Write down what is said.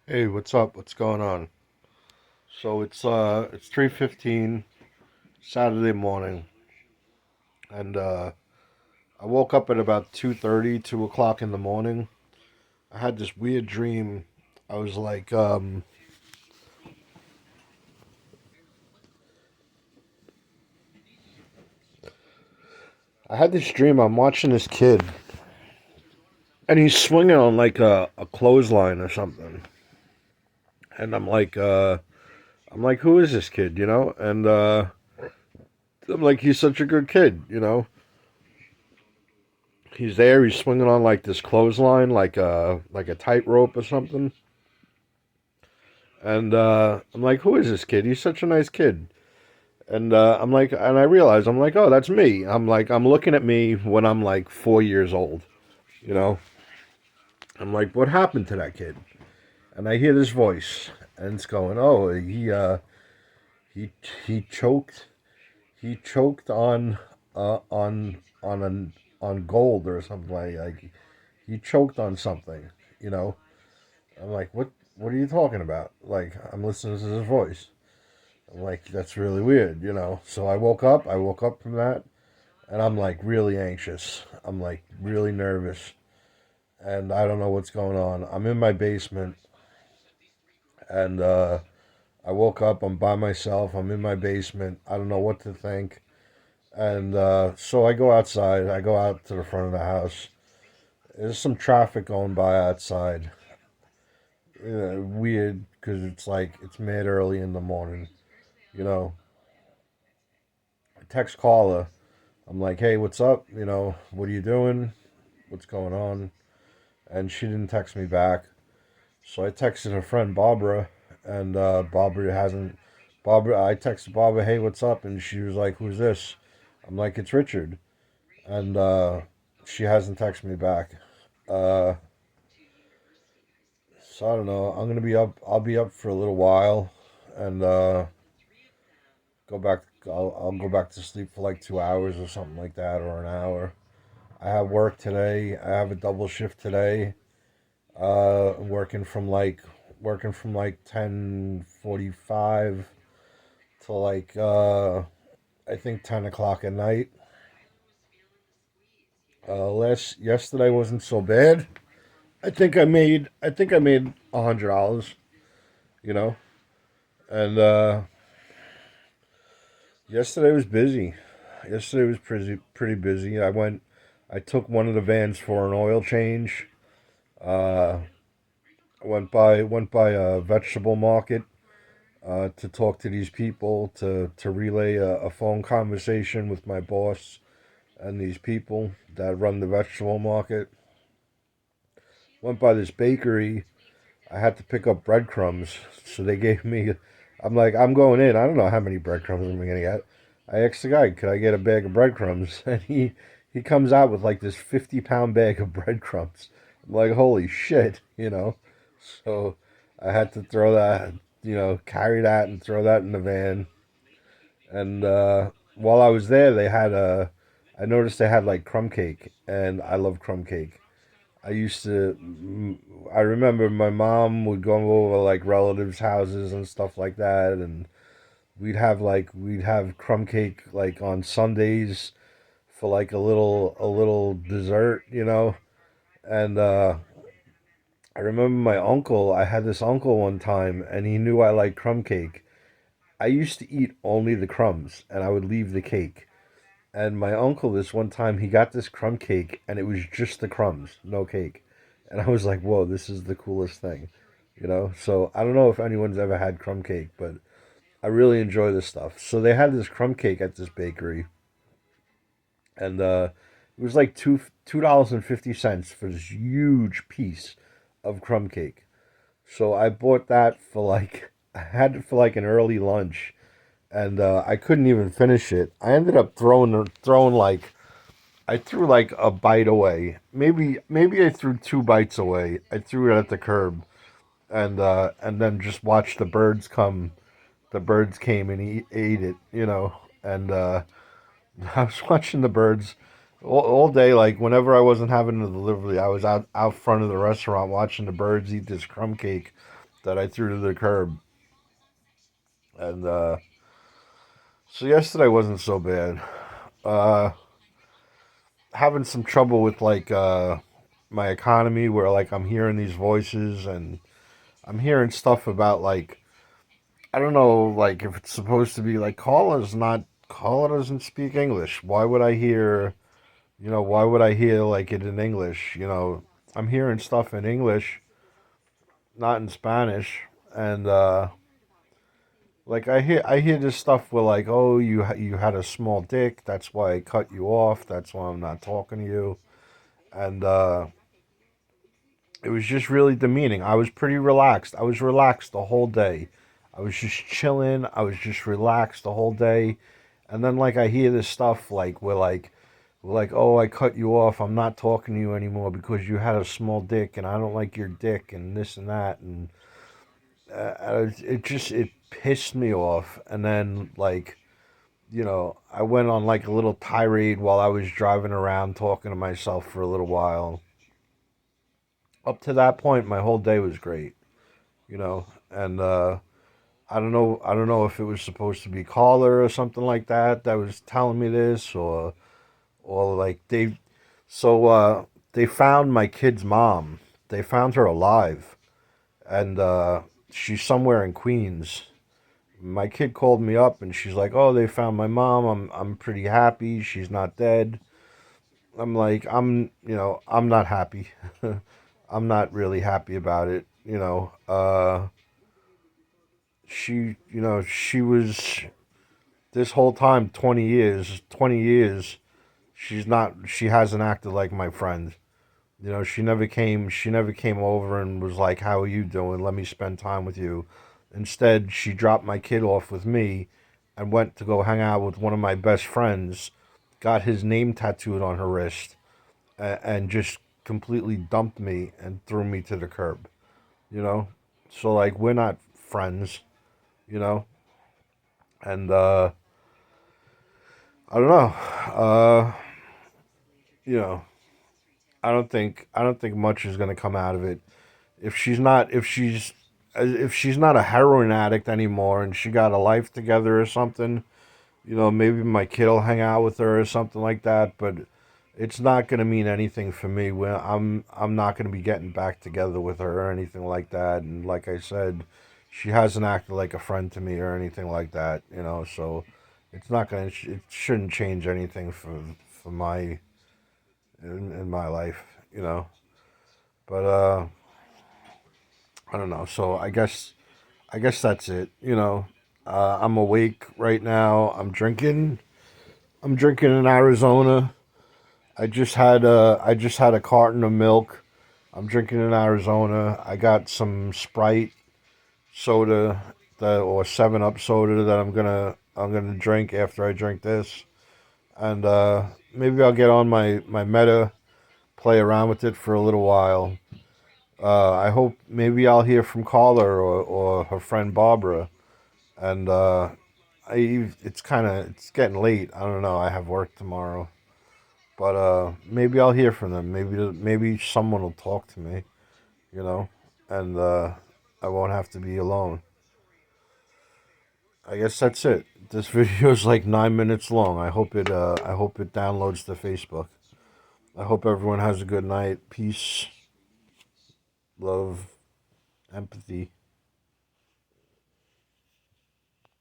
Hey, what's up? What's going on? So it's 3:15 Saturday morning, and I woke up at about 2:30, 2 o'clock in the morning. I had this weird dream. I was like, I had this dream. I'm watching this kid, and he's swinging on like a clothesline or something, and I'm like, who is this kid? And I'm like, he's such a good kid. He's there. He's swinging on like this clothesline, like a tightrope or something. And I'm like, who is this kid? He's such a nice kid. And and I realize, I'm like, oh, that's me. I'm like, I'm looking at me when I'm like 4 years old. You know, I'm like, what happened to that kid? And I hear this voice, and it's going, oh, he he choked, he choked on gold or something like he choked on something. You know, I'm like, what are you talking about? Like, I'm listening to his voice. I'm like, that's really weird. So I woke up from that, and I'm like really anxious. I'm like really nervous, and I don't know what's going on. I'm in my basement, and I woke up. I'm by myself. I'm in my basement. I don't know what to think. And so I go outside. I go out to the front of the house. There's some traffic going by outside. Weird because it's like it's mid early in the morning. You know, I text caller. I'm like, hey, what's up? What are you doing? What's going on? And she didn't text me back. So I texted her friend Barbara, and Barbara hasn't. I texted Barbara, hey, what's up? And she was like, who's this? I'm like, it's Richard. And she hasn't texted me back. Uh, so I don't know. I'm gonna be up. I'll be up for a little while, and go back. I'll go back to sleep for like 2 hours or something like that, or an hour. I have work today. I have a double shift today. Working from like 10:45 to like I think 10 o'clock at night. Last yesterday wasn't so bad. I think I made $100. You know, and yesterday was busy. Yesterday was pretty busy. I took one of the vans for an oil change. Uh, went by a vegetable market to talk to these people, to relay a phone conversation with my boss and these people that run the vegetable market. Went by this bakery. I had to pick up breadcrumbs, so they gave me. I'm like, I'm going in. I don't know how many breadcrumbs I'm gonna get. I asked the guy, could I get a bag of breadcrumbs? And he comes out with like this 50-pound bag of breadcrumbs. I'm like, holy shit. So I had to throw that, carry that and throw that in the van. And while I was there, I noticed they had like crumb cake, and I love crumb cake. I used to, I remember my mom would go over like relatives' houses and stuff like that, and we'd have crumb cake like on Sundays for like a little dessert. And I remember my uncle. I had this uncle one time, and he knew I liked crumb cake. I used to eat only the crumbs, and I would leave the cake. And my uncle, this one time, he got this crumb cake, and it was just the crumbs, no cake. And I was like, whoa, this is the coolest thing. So I don't know if anyone's ever had crumb cake, but I really enjoy this stuff. So they had this crumb cake at this bakery, and it was like $2.50 for this huge piece of crumb cake. So I bought that for like I had it for like an early lunch, and I couldn't even finish it. I ended up throwing like I threw like a bite away. Maybe I threw 2 bites away. I threw it at the curb, and then just watched the birds come. The birds came and ate it. And I was watching the birds all day. Like whenever I wasn't having a delivery, I was out front of the restaurant watching the birds eat this crumb cake. that I threw to the curb. And so yesterday wasn't so bad. Uh, Having some trouble with like my economy, where like I'm hearing these voices and I'm hearing stuff about like I don't know, like if it's supposed to be like caller doesn't speak English. Why would I hear, why would I hear like it in English? I'm hearing stuff in English, not in Spanish, and like I hear this stuff where like, oh, you had a small dick, that's why I cut you off, that's why I'm not talking to you, and it was just really demeaning. I was pretty relaxed. I was relaxed the whole day. I was just chilling. I was just relaxed the whole day. And then like I hear this stuff like we're like, oh, I cut you off. I'm not talking to you anymore because you had a small dick and I don't like your dick and this and that, and it pissed me off. And then like, I went on like a little tirade while I was driving around talking to myself for a little while. Up to that point, my whole day was great, and I don't know if it was supposed to be caller or something like that was telling me this, or like they found my kid's mom. They found her alive, and she's somewhere in Queens. My kid called me up and she's like, "Oh, they found my mom. I'm pretty happy. She's not dead." I'm like, I'm not happy. I'm not really happy about it. She was this whole time, 20 years. She hasn't acted like my friend. She never came over and was like, "How are you doing? Let me spend time with you." Instead, she dropped my kid off with me and went to go hang out with one of my best friends, got his name tattooed on her wrist, and just completely dumped me and threw me to the curb, you know? So, like, we're not friends, you know? And, I don't know. You know, I don't think much is gonna come out of it. If she's not a heroin addict anymore and she got a life together or something, maybe my kid will hang out with her or something like that. But it's not gonna mean anything for me. When I'm not gonna be getting back together with her or anything like that. And like I said, she hasn't acted like a friend to me or anything like that. So it's not gonna. It shouldn't change anything for my in my life. But I don't know. So I guess that's it. I'm awake right now. I'm drinking in Arizona. I just had a carton of milk. I'm drinking in Arizona. I got some Sprite soda or 7 Up soda that I'm gonna drink after I drink this, and maybe I'll get on my Meta, play around with it for a little while. I hope maybe I'll hear from Carla or her friend Barbara, and it's getting late. I don't know. I have work tomorrow, but maybe I'll hear from them. Maybe someone will talk to me, you know, and I won't have to be alone. I guess that's it. This video is like 9 minutes long. I hope it downloads to Facebook. I hope everyone has a good night. Peace, love, empathy.